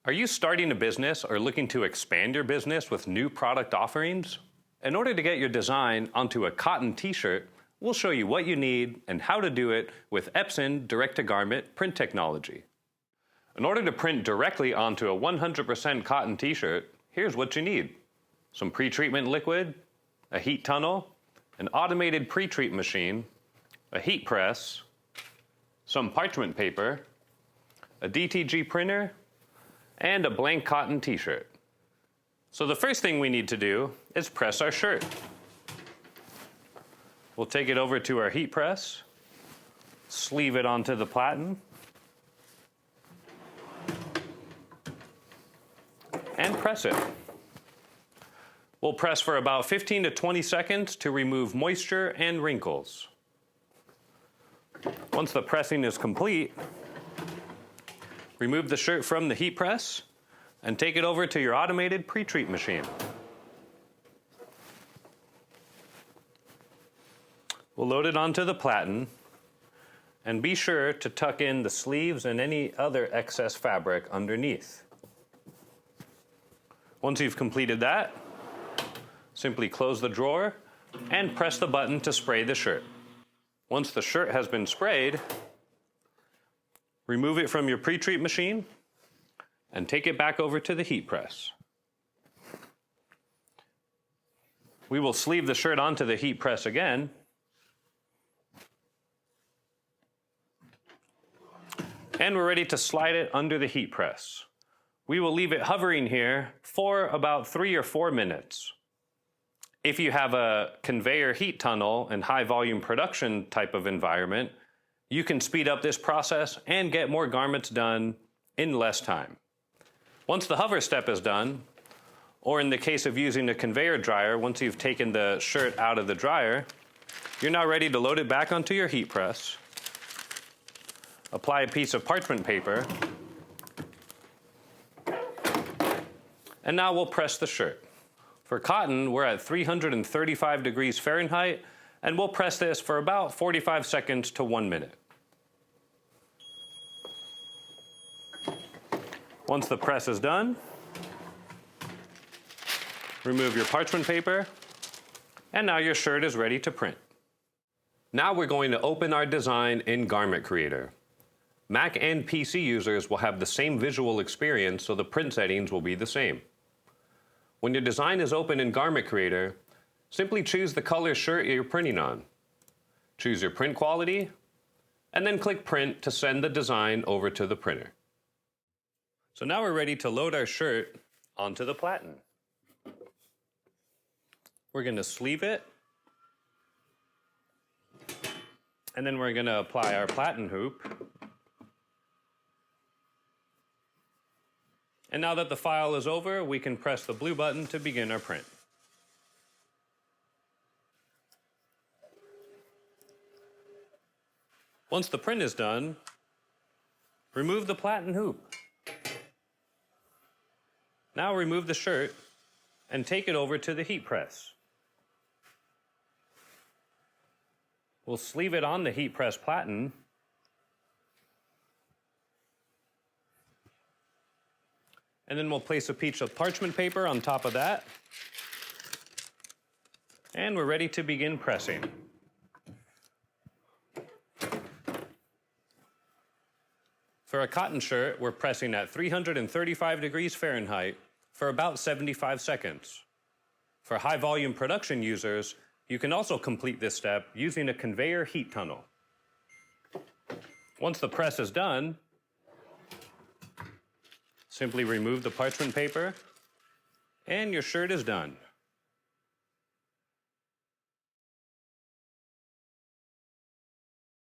Are you starting a business or looking to expand your business with new product offerings? In order to get your design onto a cotton t-shirt, we'll show you what you need and how to do it with Epson direct-to-garment print technology. In order to print directly onto a 100% cotton t-shirt, here's what you need. Some pre-treatment liquid, a heat tunnel, an automated pre-treat machine, a heat press, some parchment paper, a DTG printer, and a blank cotton t-shirt. So the first thing we need to do is press our shirt. We'll take it over to our heat press, sleeve it onto the platen, and press it. We'll press for about 15 to 20 seconds to remove moisture and wrinkles. Once the pressing is complete, remove the shirt from the heat press and take it over to your automated pre-treat machine. We'll load it onto the platen and be sure to tuck in the sleeves and any other excess fabric underneath. Once you've completed that, simply close the drawer and press the button to spray the shirt. Once the shirt has been sprayed, remove it from your pre-treat machine and take it back over to the heat press. We will sleeve the shirt onto the heat press again. And we're ready to slide it under the heat press. We will leave it hovering here for about 3 or 4 minutes. If you have a conveyor heat tunnel and high volume production type of environment, you can speed up this process and get more garments done in less time. Once the hover step is done, or in the case of using a conveyor dryer, once you've taken the shirt out of the dryer, you're now ready to load it back onto your heat press, apply a piece of parchment paper, and now we'll press the shirt. For cotton, we're at 335 degrees Fahrenheit, and we'll press this for about 45 seconds to 1 minute. Once the press is done, remove your parchment paper, and now your shirt is ready to print. Now we're going to open our design in Garment Creator. Mac and PC users will have the same visual experience, so the print settings will be the same. When your design is open in Garment Creator, simply choose the color shirt you're printing on. Choose your print quality, and then click Print to send the design over to the printer. So now we're ready to load our shirt onto the platen. We're going to sleeve it, and then we're going to apply our platen hoop. And now that the file is over, we can press the blue button to begin our print. Once the print is done, remove the platen hoop. Now remove the shirt and take it over to the heat press. We'll sleeve it on the heat press platen. And then we'll place a piece of parchment paper on top of that. And we're ready to begin pressing. For a cotton shirt, we're pressing at 335 degrees Fahrenheit for about 75 seconds. For high volume production users, you can also complete this step using a conveyor heat tunnel. Once the press is done, simply remove the parchment paper, and your shirt is done.